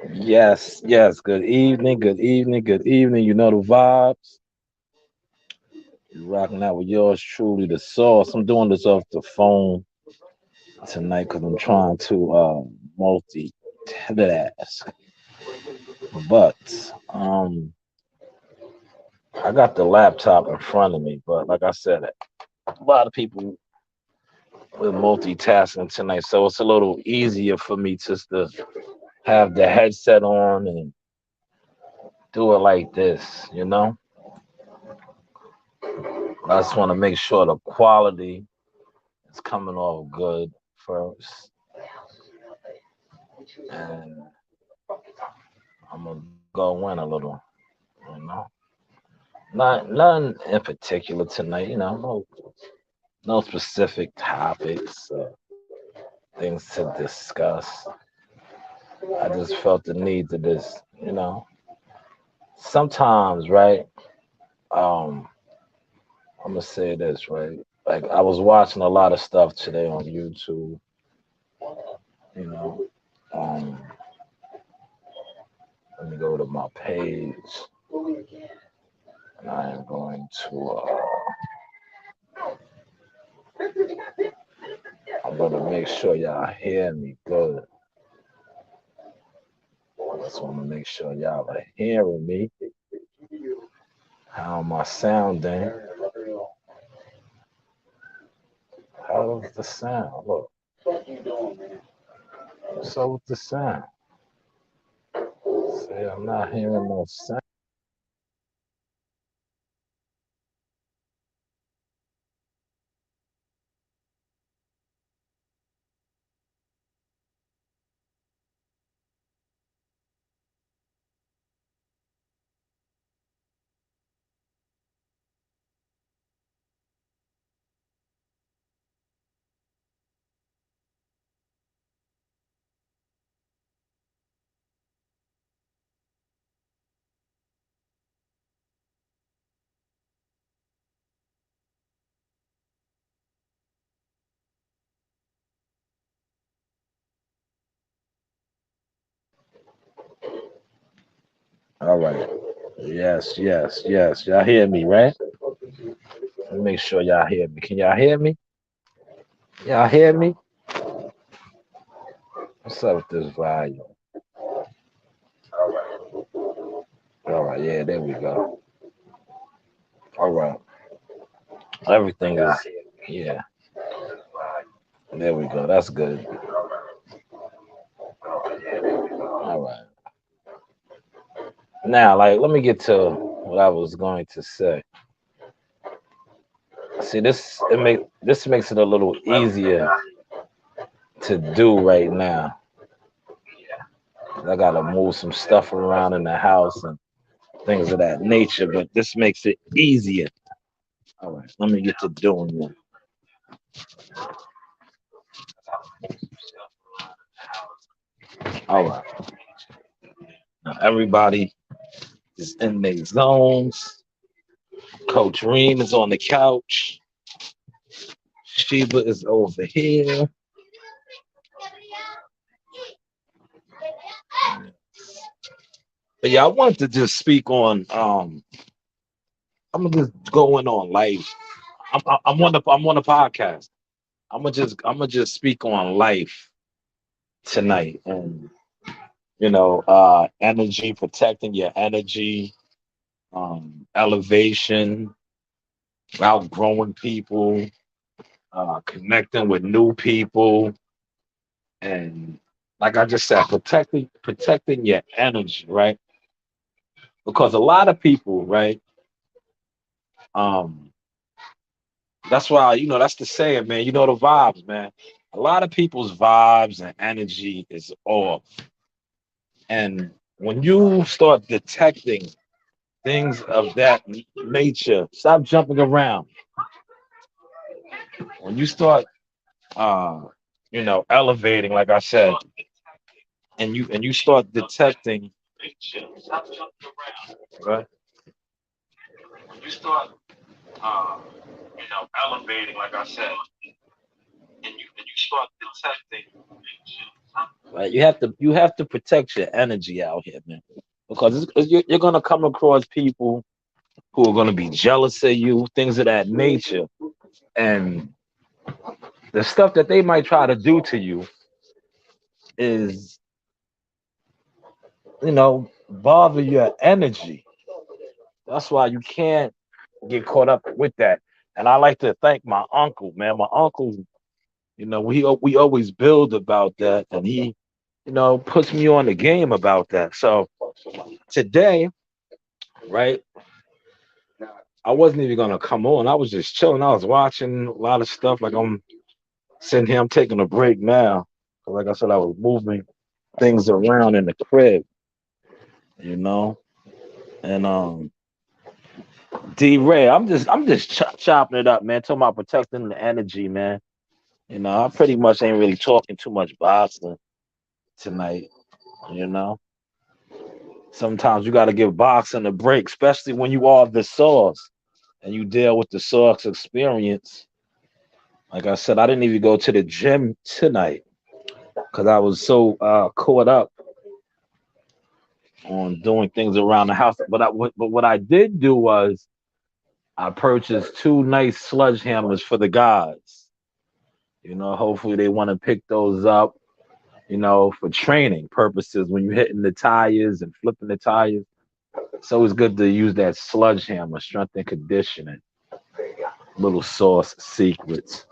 Yes, yes. Good evening, good evening, good evening. You know the vibes. You rocking out with yours truly, the sauce. I'm doing this off the phone tonight because I'm trying to multitask. But I got the laptop in front of me. But like I said, a lot of people with multitasking tonight, so it's a little easier for me just to have the headset on and do it like this. I just want to make sure the quality is coming off good first, and I'm gonna go in a little, you know. Not nothing in particular tonight, no specific topics, things to discuss. I just felt the need to just. Sometimes, right? Um, I'm gonna say this, right? Like I was watching a lot of stuff today on YouTube, you know. Um, Let me go to my page, and I am going to. I'm gonna make sure y'all hear me good. I just want to make sure y'all are hearing me. How am I sounding? How's the sound? Look, what's up with the sound? See, I'm not hearing no sound. All right. Yes, yes, yes. Y'all hear me, right? Let me make sure y'all hear me. Can y'all hear me? Y'all hear me? What's up with this volume? All right, yeah, there we go. All right. Everything is, yeah, there we go. That's good. All right. Now, like, let me get to what I was going to say. See, this makes it a little easier to do right now. I gotta move some stuff around in the house and things of that nature, but this makes it easier. All right, let me get to doing that. All right, now everybody is in their zones. Coach Reem is on the couch. Sheba is over here. But yeah, I wanted to just speak on. I'm gonna just go in on life. I'm on the podcast. I'm gonna just speak on life tonight, and energy, protecting your energy, elevation, outgrowing people, connecting with new people, and like I just said, protecting your energy, right? Because a lot of people, right? Um, that's why that's the saying, man. You know the vibes, man. A lot of people's vibes and energy is off, and when you start detecting things of that nature, stop jumping around. When you start, uh, elevating, like I said, and you start detecting, right? When you start, uh, elevating, like I said, and you start detecting. Right? You have to protect your energy out here, man, because you're gonna come across people who are gonna be jealous of you, things of that nature, and the stuff that they might try to do to you is, bother your energy. That's why you can't get caught up with that. And I like to thank my uncle, man. My uncle, we always build about that, and he, puts me on the game about that. So today, right, I wasn't even gonna come on. I was just chilling. I was watching a lot of stuff. Like I'm sitting here, I'm taking a break now. 'Cause like I said, I was moving things around in the crib, you know. And D Ray, I'm just chopping it up, man. Talking about protecting the energy, man. I pretty much ain't really talking too much boxing tonight. You know, sometimes you got to give boxing a break, especially when you are the source and you deal with the source experience. Like I said, I didn't even go to the gym tonight because I was so caught up on doing things around the house. But what I did do was I purchased two nice sludge hammers for the guys. Hopefully they want to pick those up, for training purposes when you're hitting the tires and flipping the tires. It's always good to use that sludge hammer, strength and conditioning, little sauce secrets.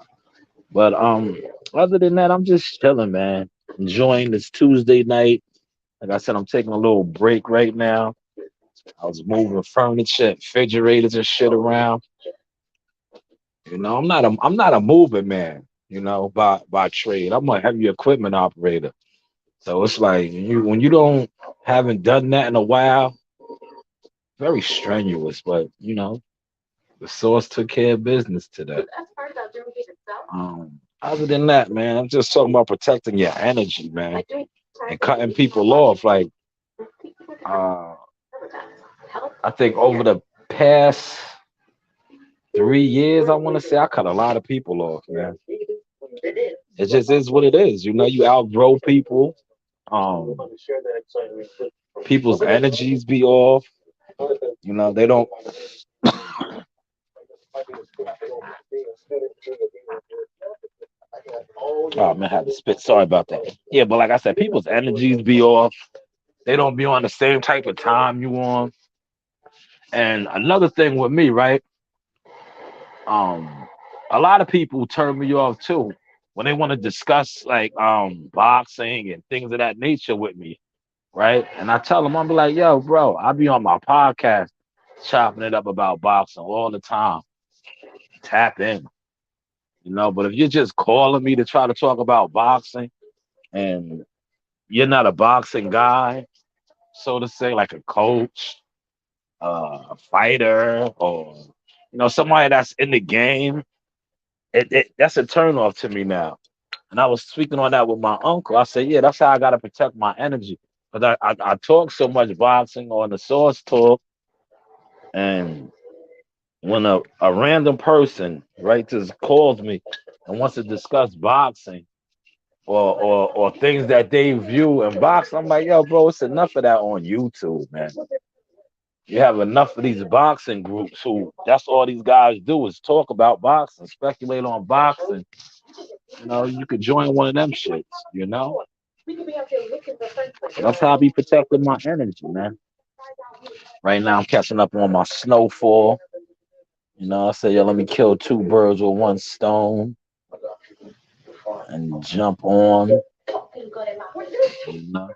But other than that, I'm just chilling, man. Enjoying this Tuesday night. Like I said, I'm taking a little break right now. I was moving furniture, refrigerators and shit around. I'm not a moving man, by trade. I'm a heavy equipment operator. So it's like when you don't haven't done that in a while, very strenuous, but the source took care of business today. Other than that, man, I'm just talking about protecting your energy, man, and cutting people off. Like, uh, I think over the past 3 years, I want to say I cut a lot of people off, man. It just is what it is. You outgrow people. Um, People's energies be off. They don't. Oh man, I had to spit. Sorry about that. Yeah, but like I said, people's energies be off. They don't be on the same type of time you on. And another thing with me, right? Um, a lot of people turn me off too when they want to discuss like boxing and things of that nature with me, right? And I tell them, I'm be like, yo, bro, I be on my podcast chopping it up about boxing all the time. Tap in, But if you're just calling me to try to talk about boxing and you're not a boxing guy, so to say, like a coach, a fighter, or somebody that's in the game, that's a turn off to me now. And I was speaking on that with my uncle. I said, yeah, that's how I got to protect my energy. But I talk so much boxing on the source talk, and when a random person, right, just calls me and wants to discuss boxing or things that they view in boxing, I'm like, yo, bro, it's enough of that on YouTube, man. You have enough of these boxing groups who that's all these guys do is talk about boxing, speculate on boxing. You could join one of them shits, you know? That's how I be protecting my energy, man. Right now I'm catching up on my snowfall. I say, yo, let me kill two birds with one stone and jump on. You know?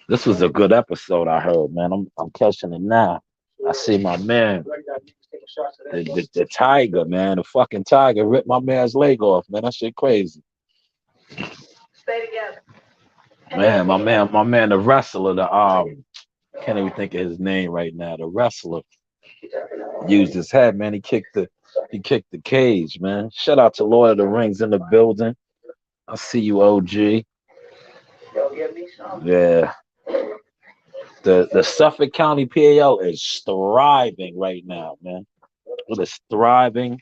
This was a good episode I heard, man. I'm catching it now. I see my man, the tiger, man, the fucking tiger ripped my man's leg off, man. That shit crazy. Man, my man, the wrestler, the can't even think of his name right now. The wrestler used his head, man. He kicked the cage, man. Shout out to Lord of the Rings in the building. I see you, OG. Yeah. The Suffolk County PAL is thriving right now, man. It is thriving.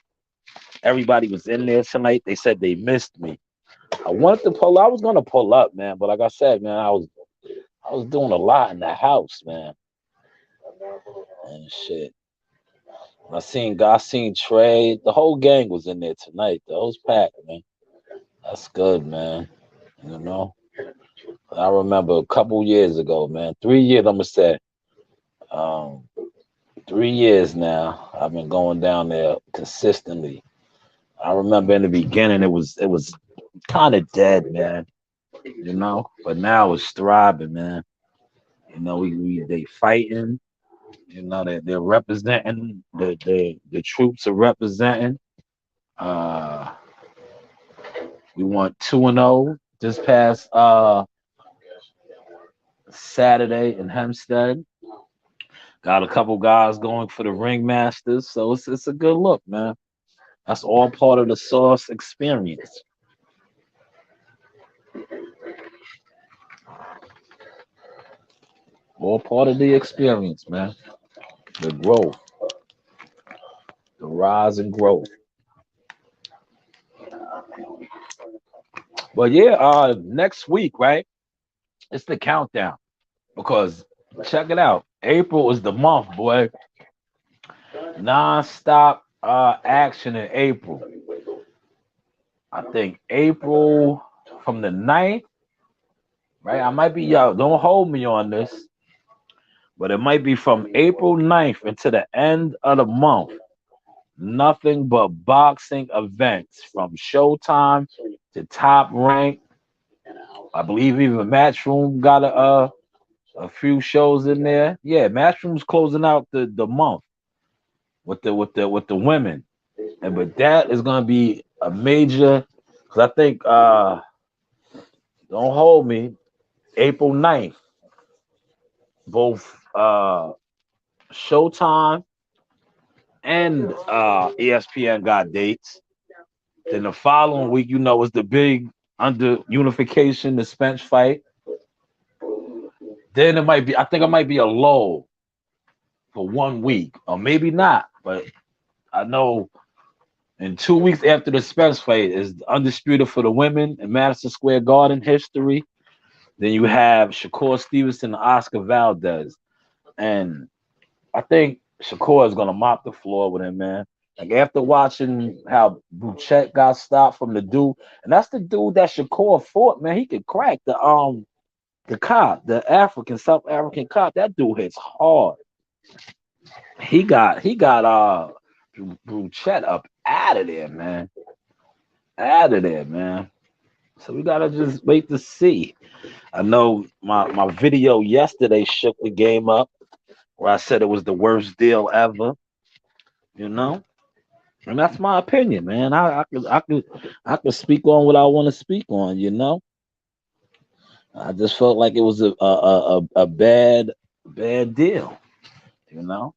Everybody was in there tonight. They said they missed me. I wanted to pull. I was gonna pull up, man, but like I said, man, I was doing a lot in the house, man, and shit. I seen Trey. The whole gang was in there tonight. The whole pack, man. That's good, man. You know. I remember a couple years ago, man. 3 years, I'm gonna say. Um, 3 years now. I've been going down there consistently. I remember in the beginning it was kind of dead, man. You know, but now it's thriving, man. You know, we they fighting. You know, they're representing the troops are representing. Uh, we won 2-0 this past Saturday in Hempstead. Got a couple guys going for the ringmasters, so it's a good look, man. That's all part of the Sauce experience. All part of the experience, man. The growth, the rise and growth. But yeah, next week, right? It's the countdown because check it out. April is the month, boy. Non-stop action in April. I think April from the 9th, right? I might be y'all. Don't hold me on this, but it might be from April 9th until the end of the month. Nothing but boxing events from Showtime to Top Rank. I believe even Matchroom got a few shows in there. Yeah, Matchroom's closing out the month with the women, and but that is gonna be a major. Cause I think don't hold me. April 9th, both Showtime and ESPN got dates. Then the following week, you know, is the big under unification, the Spence fight. Then it might be, I think it might be a lull for 1 week, or maybe not. But I know in 2 weeks after the Spence fight is undisputed for the women in Madison Square Garden history. Then you have Shakur Stevenson and Oscar Valdez. And I think Shakur is gonna mop the floor with him, man. Like after watching how Buchet got stopped from the dude, and that's the dude that Shakur fought, man. He could crack the cop, the African South African cop. That dude hits hard. He got Buchet up out of there, man. Out of there, man. So we gotta just wait to see. I know my video yesterday shook the game up where I said it was the worst deal ever, you know? And that's my opinion, man. I could speak on what I want to speak on, you know. I just felt like it was a bad deal, you know.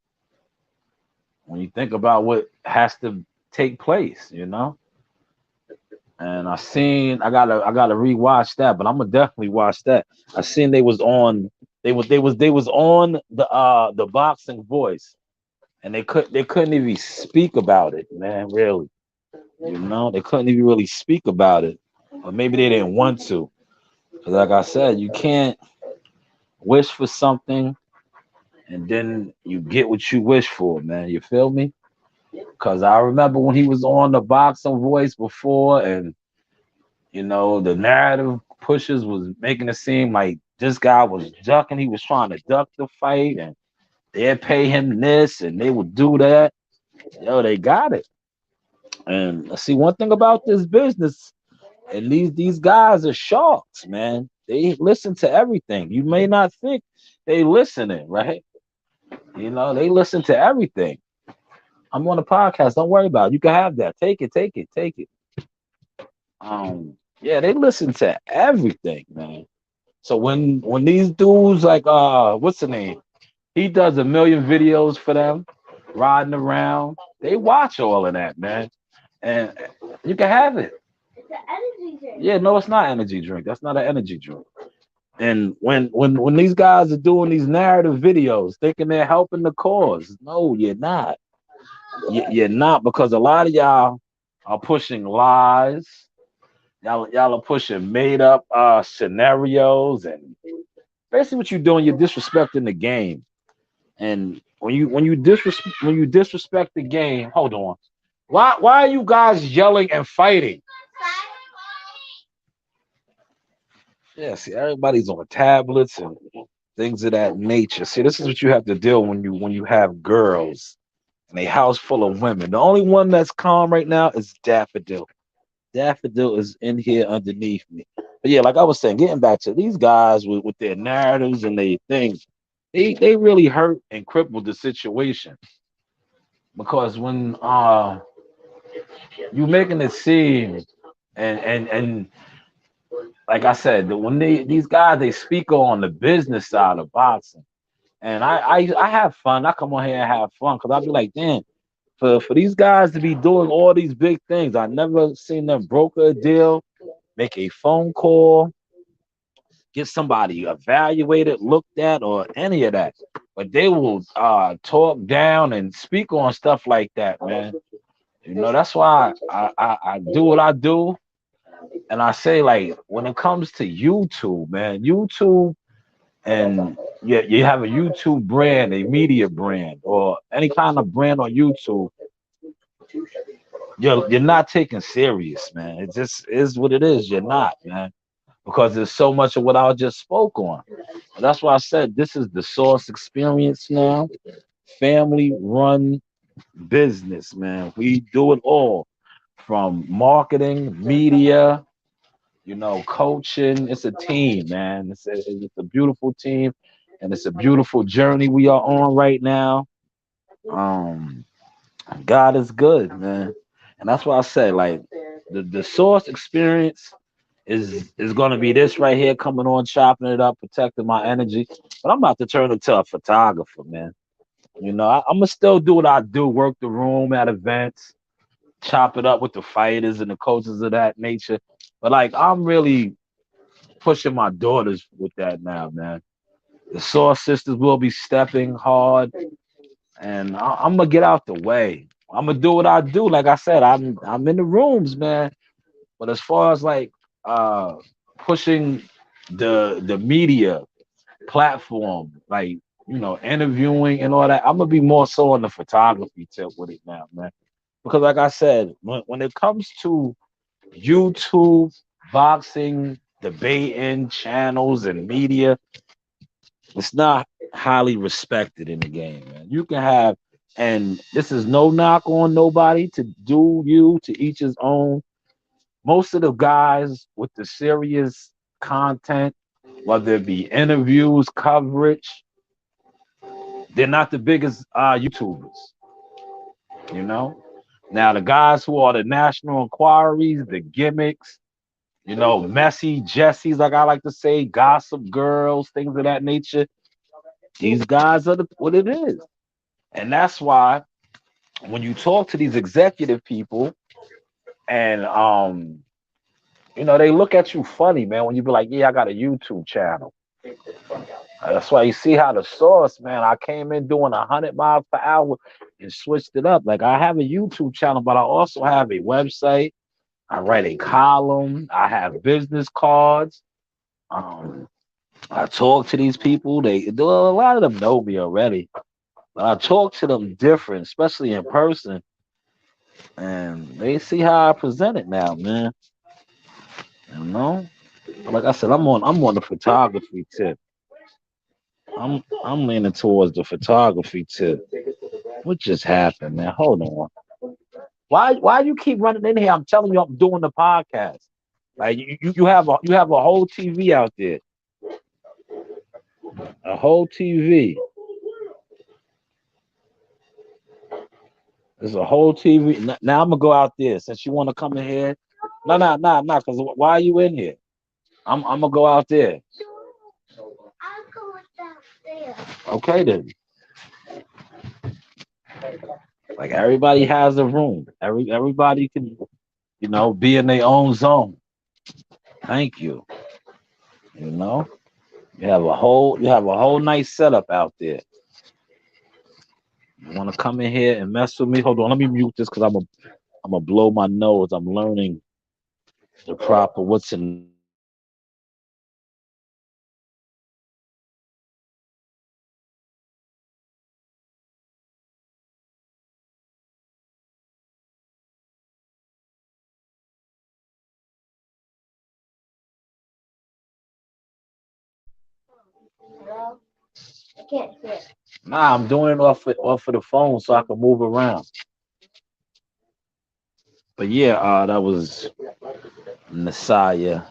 When you think about what has to take place, you know. And I gotta rewatch that, but I'm gonna definitely watch that. I seen they was on the boxing voice, and they couldn't even speak about it, man. Really, you know, they couldn't even really speak about it, or maybe they didn't want to. 'Cause like I said, you can't wish for something and then you get what you wish for, man. You feel me? Cause I remember when he was on the boxing voice before, and you know, the narrative pushes was making it seem like this guy was ducking. He was trying to duck the fight, and they'd pay him this, and they would do that. Yo, they got it. And see, one thing about this business, and these guys are sharks, man. They listen to everything. You may not think they listening, right? You know, they listen to everything. I'm on a podcast. Don't worry about it. You can have that. Take it, take it, take it. Yeah, they listen to everything, man. So when these dudes like what's the name? He does a million videos for them, riding around. They watch all of that, man. And you can have it. It's an energy drink. Yeah, no, it's not energy drink. That's not an energy drink. And when these guys are doing these narrative videos, thinking they're helping the cause, no, you're not. You're not, because a lot of y'all are pushing lies Y'all are pushing made up scenarios, and basically what you're doing, you're disrespecting the game. And when you disrespect the game, hold on. Why are you guys yelling and fighting? Yeah, see, everybody's on tablets and things of that nature. See, this is what you have to deal when you have girls in a house full of women. The only one that's calm right now is Daffodil. Daffodil is in here underneath me. But yeah, like I was saying, getting back to these guys with their narratives and their things, they really hurt and crippled the situation. Because when you making it seem and like I said, when these guys they speak on the business side of boxing, and I have fun. I come on here and have fun because I'll be like, damn, for these guys to be doing all these big things, I never seen them broker a deal, make a phone call, get somebody evaluated, looked at, or any of that. But they will talk down and speak on stuff like that, man. You know, that's why I do what I do. And I say, like, when it comes to YouTube, man, YouTube and you have a YouTube brand, a media brand, or any kind of brand on YouTube, you're not taken serious, man. It just is what it is. You're not, man, because there's so much of what I just spoke on. That's why I said this is the Source Experience now, family run business, man. We do it all from marketing, media, coaching. It's a team, man. It's a beautiful team, and it's a beautiful journey we are on right now. Um, God is good, man, and that's why I say, like, the Source Experience is going to be this right here, coming on, chopping it up, protecting my energy. But I'm about to turn into a photographer, man. I'm gonna still do what I do, work the room at events, chop it up with the fighters and the coaches of that nature. But like, I'm really pushing my daughters with that now, man. The Source sisters will be stepping hard, and I'm gonna get out the way. I'm gonna do what I do. Like I said, I'm in the rooms, man. But as far as like uh pushing the media platform, like interviewing and all that, I'm gonna be more so on the photography tip with it now, man. Because like I said, when it comes to YouTube, boxing, debating channels and media, it's not highly respected in the game, man. You can have, and this is no knock on nobody, to do you, to each his own. Most of the guys with the serious content, whether it be interviews, coverage, they're not the biggest YouTubers, you know? Now, the guys who are the national inquiries, the gimmicks, messy Jessies, like I like to say, gossip girls, things of that nature, these guys are what it is. And that's why when you talk to these executive people and they look at you funny, man, when you be like, yeah, I got a YouTube channel. That's why you see how the Source, man, I came in doing 100 miles per hour and switched it up. Like, I have a YouTube channel, but I also have a website. I write a column. I have business cards. Um, I talk to these people. A lot of them know me already, but I talk to them different, especially in person, and they see how I present it now, man. You know, like I said, I'm on the photography tip. I'm leaning towards the photography tip. What just happened, man? Hold on. Why you keep running in here? I'm telling you, I'm doing the podcast. Like you have a whole TV out there, a whole TV. There's a whole TV. Now I'm gonna go out there since you want to come in here. No, no, no, no. Cause why are you in here? I'm gonna go out there. Okay then. Like, everybody has a room. Everybody can, be in their own zone. Thank you. You know, you have a whole nice setup out there. You want to come in here and mess with me? Hold on, let me mute this because I'm a blow my nose. I'm learning the proper what's in. Hello? I can't hear. Nah, I'm doing it off of the phone so I can move around. But yeah, that was Messiah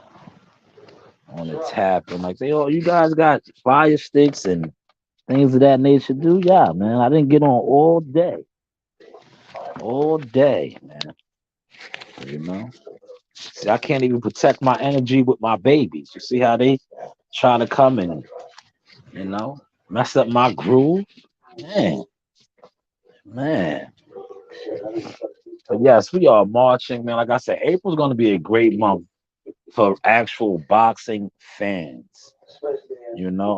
on the tap and like, say, oh, you guys got fire sticks and things of that nature. Do yeah, man. I didn't get on all day, man. You know. See, I can't even protect my energy with my babies. You see how they try to come and mess up my groove, man, man. But yes, we are marching, man. Like I said, April's going to be a great month for actual boxing fans.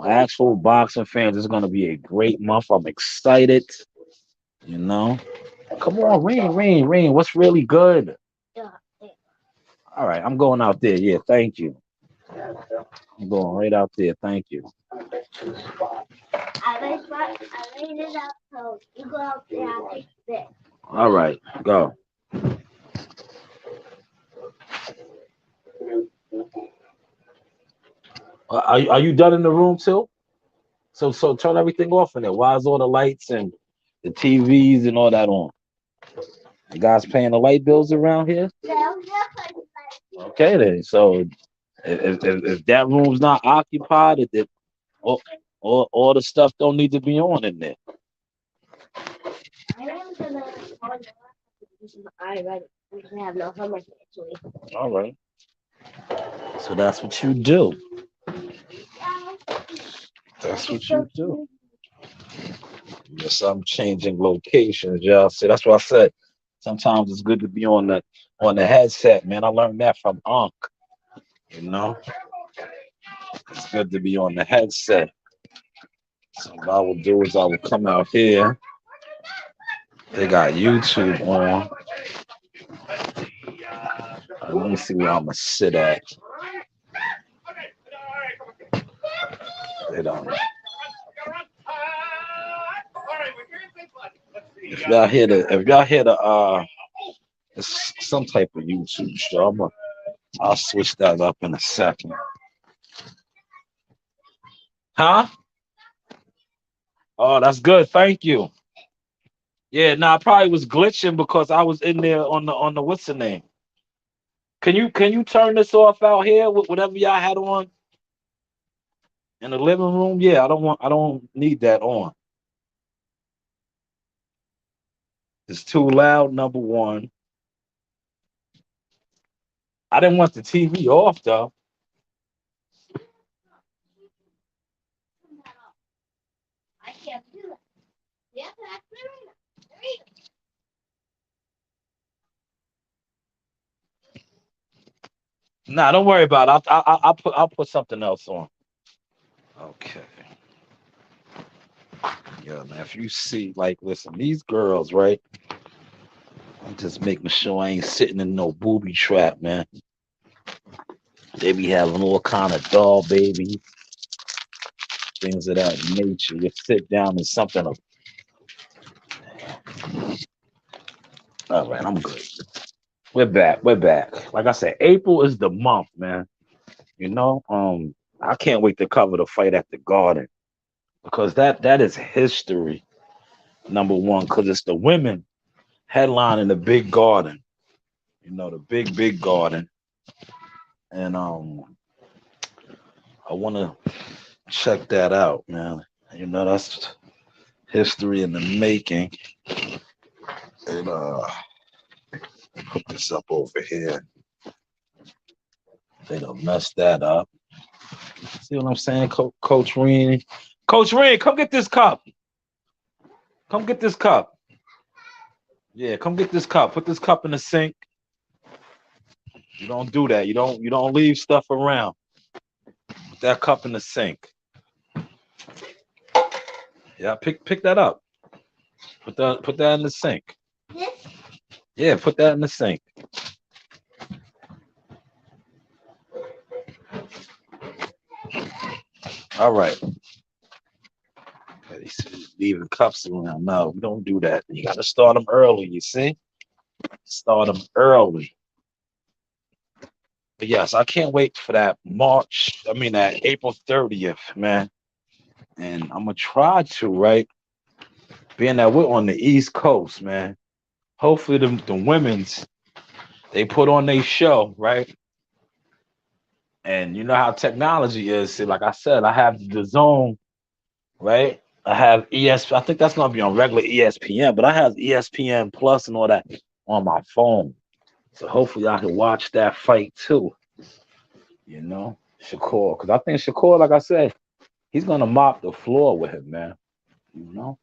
Actual boxing fans is going to be a great month. I'm excited. You know, come on, Rain. What's really good? Yeah. All right, I'm going out there. Yeah, thank you. I'm going right out there. Thank you. I laid it out so you go out there, I'll take this. All right, go. Are you done in the room too? So turn everything off in there. Why is all the lights and the TVs and all that on? You guys paying the light bills around here? No, Okay then. So if that room's not occupied, if all, all the stuff don't need to be on in there. I am gonna I read it. We can have no homework actually. All right. So that's what you do. That's what you do. Yes, I'm changing locations, y'all. See, that's what I said. Sometimes it's good to be on the headset, man. I learned that from Unc. You know, it's good to be on the headset. So what I will do is I will come out here. They got YouTube on. Let me see where I'm gonna sit at. They don't. If y'all hear the it's some type of YouTube show. I'll switch that up in a second. Huh? Oh, that's good. Thank you. Yeah, no, I probably was glitching because I was in there on the what's the name? Can you turn this off out here with whatever y'all had on in the living room? Yeah, I don't need that on. It's too loud, number one. I didn't want the TV off though. I can't do that. Yeah, that's Nah, don't worry about it. I'll put something else on. Okay. Yeah, man. If you see, like, listen, these girls, right? I'm just making sure I ain't sitting in no booby trap, man. They be having all kind of doll babies, things of that nature. You sit down and something. All right, I'm good. We're back. We're back. Like I said, April is the month, man. You know, I can't wait to cover the fight at the Garden because that is history. Number one, because it's the women headlining the big Garden. The big Garden, and I want to check that out, man. That's history in the making. And put this up over here. They don't mess that up. See what I'm saying, Coach Reen? Coach Reen, come get this cup. Come get this cup. Yeah, come get this cup. Put this cup in the sink. You don't do that. You don't leave stuff around. Put that cup in the sink. Yeah, pick that up. Put that in the sink. this. Yeah, put that in the sink. All right. They said leaving cups around. No, we don't do that. You got to start them early. You see, start them early. But yes, I can't wait for that March. I mean that April 30th, man. And I'm gonna try to right, being that we're on the East Coast, man. Hopefully the women's they put on their show, right? And you know how technology is. See, like I said, I have the zone, right? I have I think that's gonna be on regular ESPN, but I have ESPN Plus and all that on my phone. So hopefully I can watch that fight too. You know, Shakur, because I think Shakur, like I said, he's gonna mop the floor with him, man. You know,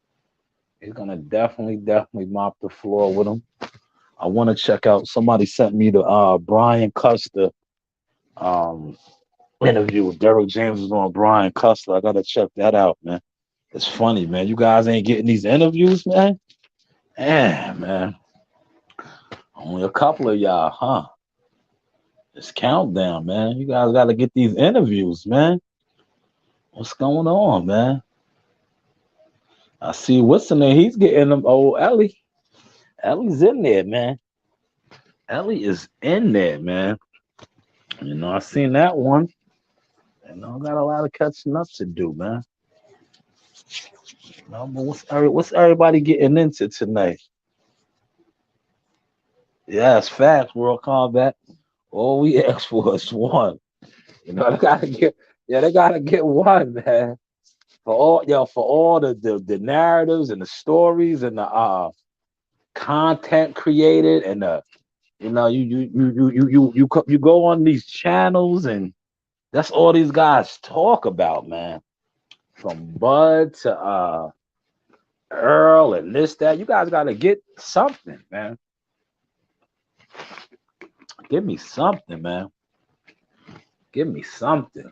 he's gonna definitely mop the floor with him. I want to check out. Somebody sent me the Brian Custer um interview with Derrick James was on Brian Custer. I gotta check that out, man. It's funny, man. You guys ain't getting these interviews, man. Man. Only a couple of y'all, huh? It's countdown, man. You guys gotta get these interviews, man. What's going on, man? I see what's in there. He's getting them. Oh, Ellie. Ellie's in there, man. Ellie is in there, man. You know, I seen that one. You know, I got a lot of catching up to do, man. You know, but what's everybody getting into tonight? Yes, facts, World Combat. All we ask for is one. You know, they gotta get one, man. For all the narratives and the stories and the content created and the you go on these channels and that's all these guys talk about, man. From Bud to Earl and this that. You guys gotta get something, man. Give me something, man. Give me something.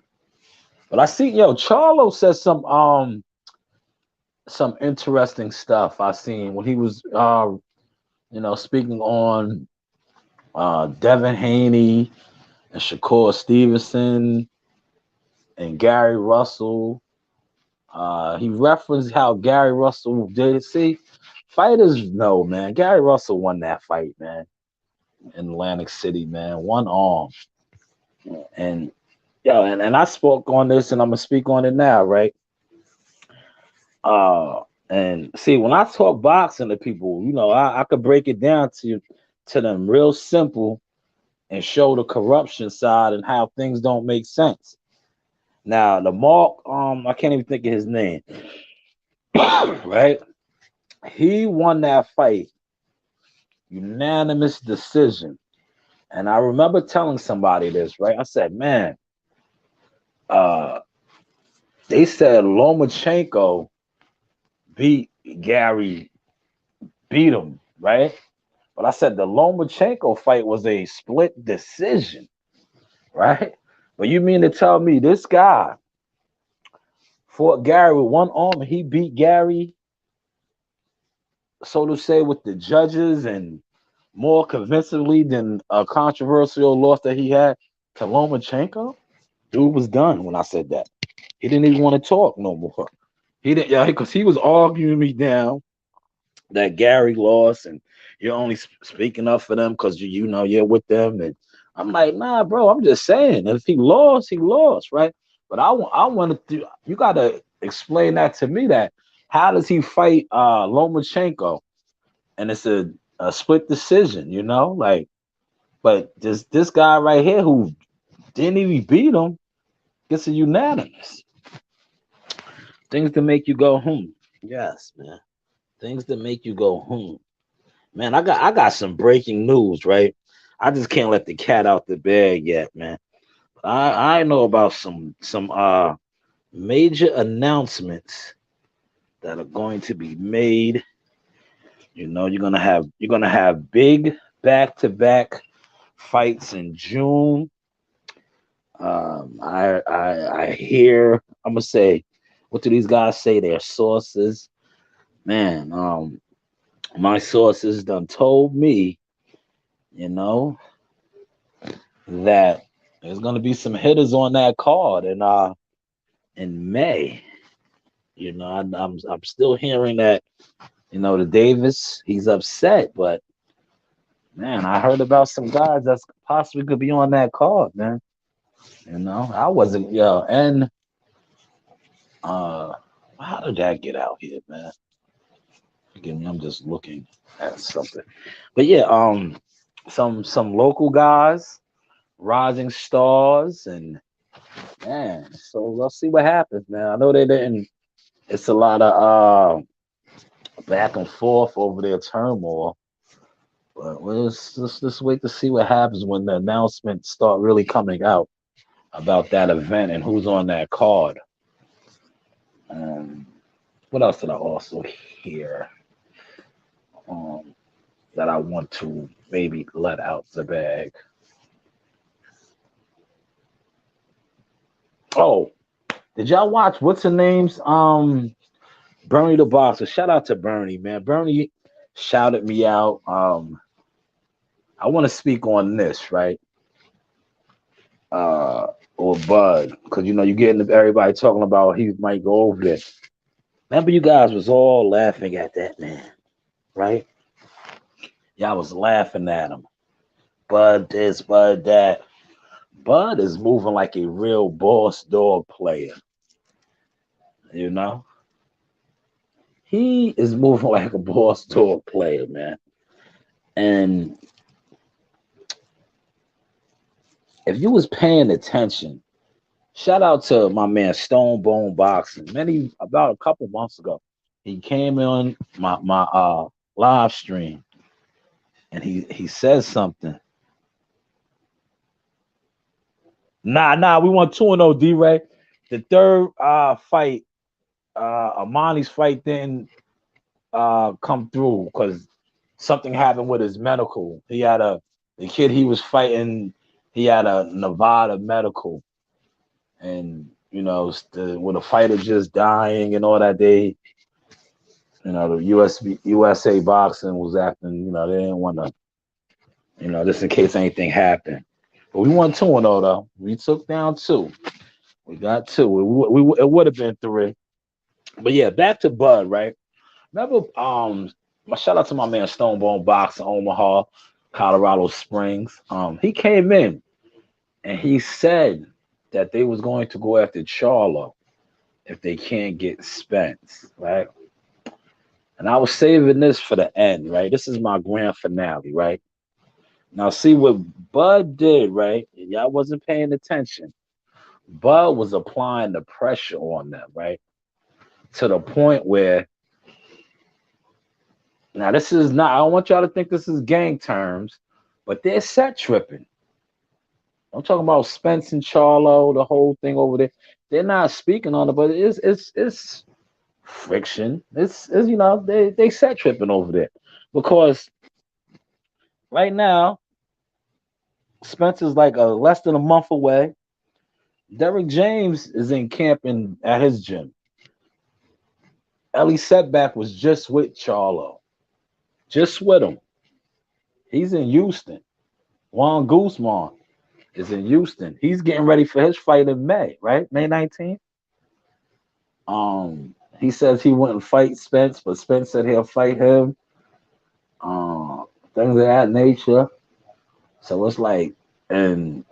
But I see, Charlo says some interesting stuff I seen when he was speaking on Devin Haney and Shakur Stevenson and Gary Russell. He referenced how Gary Russell did. See, fighters know, man. Gary Russell won that fight, man, in Atlantic City, man. One arm. And and I spoke on this and I'm gonna speak on it now, right? And see, when I talk boxing to people, I could break it down to them real simple and show the corruption side and how things don't make sense. Now, the Mark, I can't even think of his name, right? He won that fight, unanimous decision. And I remember telling somebody this, right? I said, man, uh, they said Lomachenko beat Gary, beat him, right? But I said the Lomachenko fight was a split decision, right? But you mean to tell me this guy fought Gary with one arm and he beat Gary, so to say, with the judges and more convincingly than a controversial loss that he had to Lomachenko? Dude was done when I said that. He didn't even want to talk no more. He didn't, yeah, because he was arguing me down that Gary lost and you're only speaking up for them because you know you're with them. And I'm like, nah, bro, I'm just saying. If he lost, right? But I wanted to, you gotta explain that to me. That how does he fight Lomachenko? And it's a split decision, like, but this guy right here who didn't even beat him gets a unanimous. Things to make you go, Yes, man. Things that make you go, Man, I got some breaking news, right? I just can't let the cat out the bag yet, man. I know about some major announcements that are going to be made. You're gonna have big back-to-back fights in June. I hear. I'm gonna say, what do these guys say? Their sources, man. My sources done told me, you know, that there's gonna be some hitters on that card, and in May. I'm still hearing that, the Davis, he's upset, but man, I heard about some guys that's possibly could be on that card, man. I wasn't, and uh, how did that get out here, man? Forgive me, I'm just looking at something. But yeah, some local guys, rising stars, and man, so let's see what happens, man. I know they didn't. It's a lot of back and forth over their turmoil, but let's wait to see what happens when the announcements start really coming out about that event and who's on that card. Um, what else did I also hear um, that I want to maybe let out the bag? Oh, did y'all watch what's her name's Bernie the Boxer? Shout out to Bernie, man. Bernie shouted me out. I want to speak on this, right? Uh, or Bud, because you getting everybody talking about he might go over there. Remember, you guys was all laughing at that man, right? Y'all was laughing at him. Bud this, Bud that. Bud is moving like a real boss dog player. You know, he is moving like a boss dog player, man. And if you was paying attention, shout out to my man Stone Bone Boxing. About a couple months ago, he came on my live stream and he says something. Nah, we won 2-0, D-Ray. The third fight, Amani's fight didn't come through because something happened with his medical. The kid he was fighting, he had a Nevada medical, and with a fighter just dying and all that, the USA boxing was acting, they didn't want to, just in case anything happened. But we won 2-0 though. We took down two. We got two. It would have been three. But yeah, back to Bud, right? Remember, my shout out to my man Stonebone Boxing, Omaha, Colorado Springs. He came in and he said that they was going to go after Charlo if they can't get Spence, right? And I was saving this for the end, right? This is my grand finale, right? Now, see what Bud did, right? Y'all wasn't paying attention. Bud was applying the pressure on them, right? To the point where, now this is not, I don't want y'all to think this is gang terms, but they're set tripping. I'm talking about Spence and Charlo, the whole thing over there. They're not speaking on it, but it's friction. It's they set tripping over there because right now Spence is like less than a month away. Derek James is in camping at his gym. Ellie Setback was just with Charlo, just with him. He's in Houston. Juan Guzman is in Houston. He's getting ready for his fight in May, right? May 19th. He says he wouldn't fight Spence, but Spence said he'll fight him. Things of that nature. So it's like, and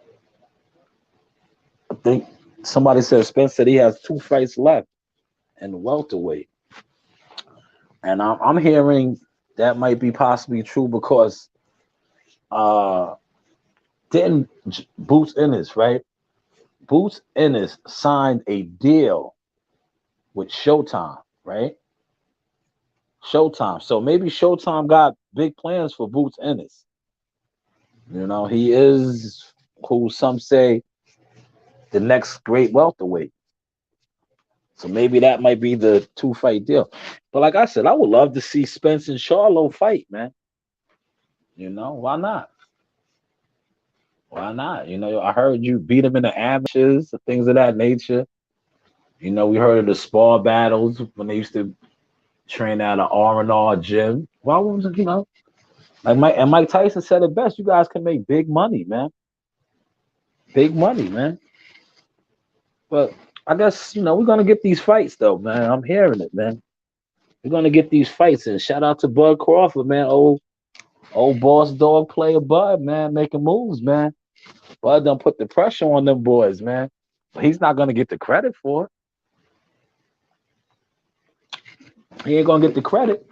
I think somebody said Spence said he has 2 fights left in welterweight, and I'm hearing that might be possibly true because uh didn't Boots Ennis, right? Boots Ennis signed a deal with Showtime, right? Showtime. So maybe Showtime got big plans for Boots Ennis. He is who some say the next great welterweight. So maybe that might be the 2 fight deal. But like I said, I would love to see Spence and Charlo fight, man. Why not? Why not? I heard you beat him in the amateurs, things of that nature. We heard of the spar battles when they used to train at an R&R gym. Why wasn't, like Mike Tyson said it best, you guys can make big money, man. Big money, man. But I guess we're gonna get these fights though, man. I'm hearing it, man. We're gonna get these fights, and shout out to Bud Crawford, man. Old boss dog player Bud, man, making moves, man. Bud done put the pressure on them boys, man. But he's not gonna get the credit for it. He ain't gonna get the credit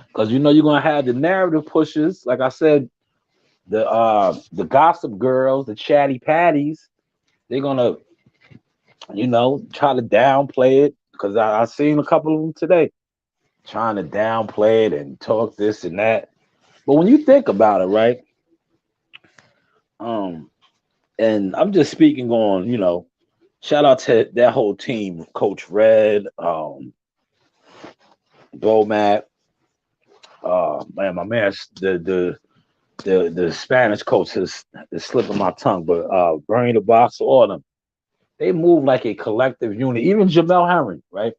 because you're gonna have the narrative pushers, like I said, the gossip girls, the chatty patties. They're gonna try to downplay it because I seen a couple of them today trying to downplay it and talk this and that. But when you think about it, right? Um, and I'm just speaking on, shout out to that whole team, Coach Red, Bomac, man, my man, the Spanish coach is slipping my tongue, but Bernie the Box, all of them, they move like a collective unit. Even Jamel Herring, right?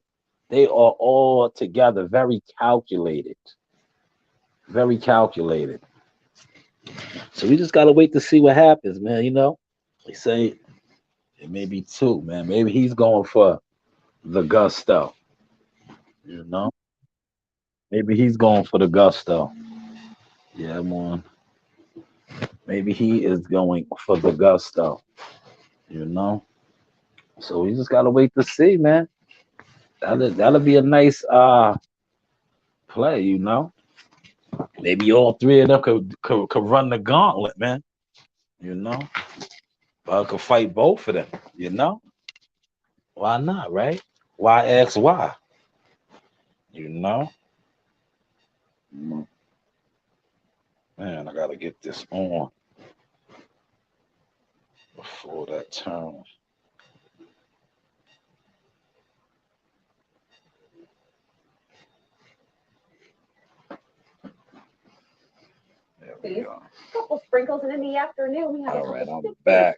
They are all together, very calculated, very calculated. So we just gotta wait to see what happens, man. They say it may be two, man. Maybe he's going for the gusto. You know, maybe he's going for the gusto. Yeah, man. Maybe he is going for the gusto. You know. So we just gotta wait to see, man. That'll be a nice play. Maybe all three of them could run the gauntlet, man. You know, I could fight both of them. You know, why not, right? Why ask why? You know, man, I gotta get this on before that turn. There we Please. go. Couple sprinkles, and in the afternoon we have All right, I'm back.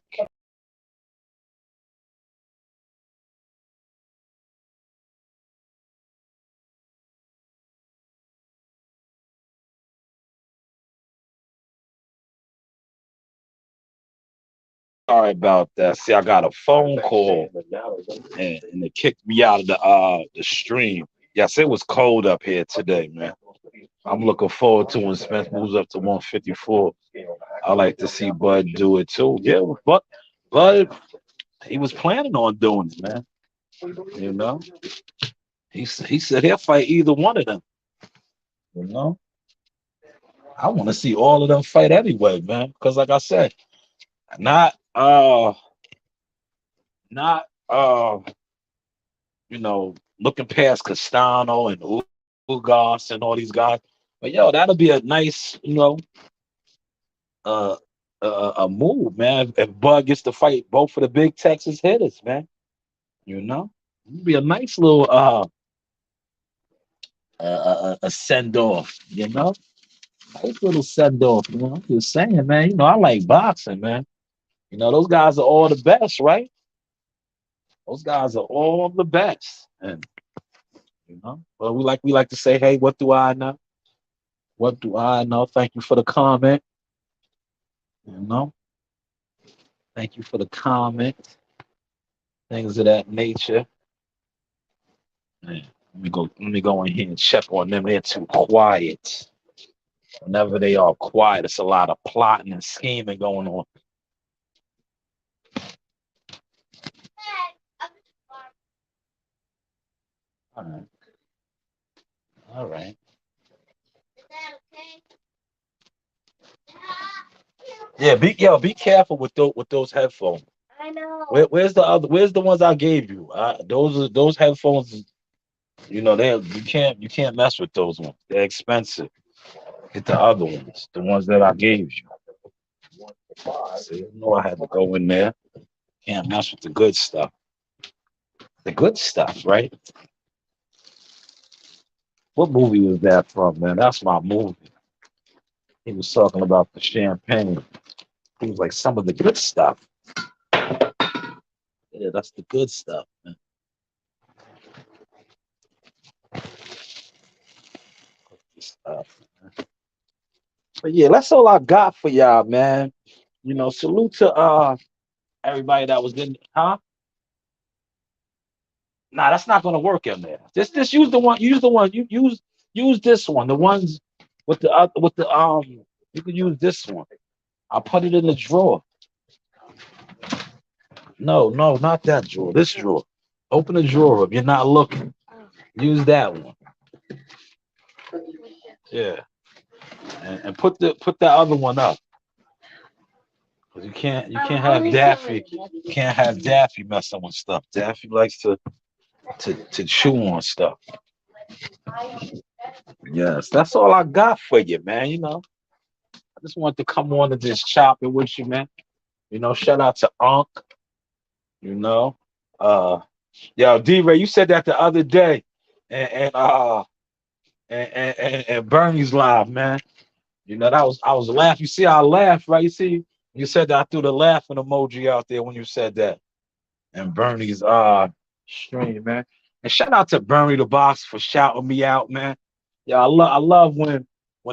Sorry about that. See, I got a phone call and it kicked me out of the stream. Yes, it was cold up here today, man. I'm looking forward to when Spence moves up to 154. I like to see Bud do it too. Yeah, but Bud, he was planning on doing it, man. You know, he said he'll fight either one of them. You know, I want to see all of them fight anyway, man. Because like I said, not not looking past Castano and Ugas and all these guys. But yo, that'll be a nice, uh, a move, man. If Bud gets to fight both of the big Texas hitters, man, it'd be a nice little a send off, nice little send off. I'm just saying, man. I like boxing, man. Those guys are all the best, right? Those guys are all the best, and well, we like to say, hey, what do I know? What do I know? Thank you for the comment. You know, thank you for the comment. Things of that nature. Man, let me go in here and check on them. They're too quiet. Whenever they are quiet, it's a lot of plotting and scheming going on. All right. All right. Yeah, be careful with those headphones. I know. Where's the ones I gave you? Those headphones. You can't mess with those ones. They're expensive. Get the other ones, the ones that I gave you. See, I had to go in there. Can't mess with the good stuff. The good stuff, right? What movie was that from, man? That's my movie. He was talking about the champagne. He was like some of the good stuff. Yeah, that's the good stuff, man. Good stuff. But yeah, that's all I got for y'all, man. Salute to everybody that was in, huh? Nah, that's not gonna work in there. Just use the one. Use the one. You use this one. The ones with the You can use this one. I'll put it in the drawer. No, no, not that drawer. This drawer. Open the drawer up. You're not looking. Oh, Use that one. Yeah, and put that other one up. 'Cause you can't have Daffy. You can't have Daffy messing with stuff. Daffy likes to chew on stuff. Yes, that's all I got for you, man. I just wanted to come on and just chop it with you, man. Shout out to Unc. You know, uh, yo, D-Ray, you said that the other day, and Bernie's live, man. I was laughing. You see, I laughed, right? You see, you said that I threw the laughing emoji out there when you said that. And Bernie's stream, man. And shout out to Bernie the Boss for shouting me out, man. Yeah, I love when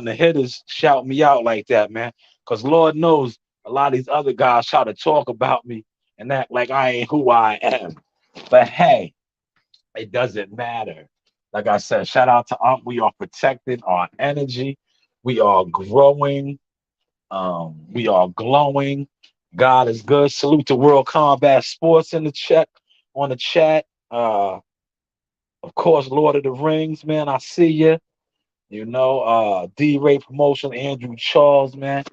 the hitters shout me out like that, man. Cause Lord knows a lot of these other guys try to talk about me and act like I ain't who I am. But hey, it doesn't matter. Like I said, shout out to we are protecting our energy. We are growing. We are glowing. God is good. Salute to World Combat Sports in the chat. Of course, Lord of the Rings, man. I see you. D-Ray Promotion, Andrew Charles, man.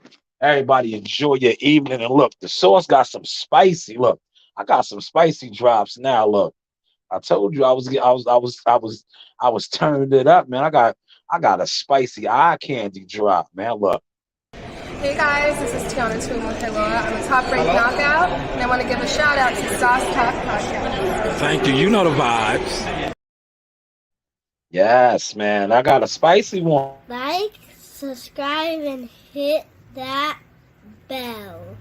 Everybody enjoy your evening. And look, the sauce got some spicy. Look, I got some spicy drops now. Look, I told you I was turning it up, man. I got a spicy eye candy drop, man. Look. Hey guys, this is Tiana Twin with Laura. I'm a top ranked knockout, and I want to give a shout out to Sauce Talk Podcast. Thank you. You know the vibes. Yes, man. I got a spicy one. like, subscribe, and hit that bell.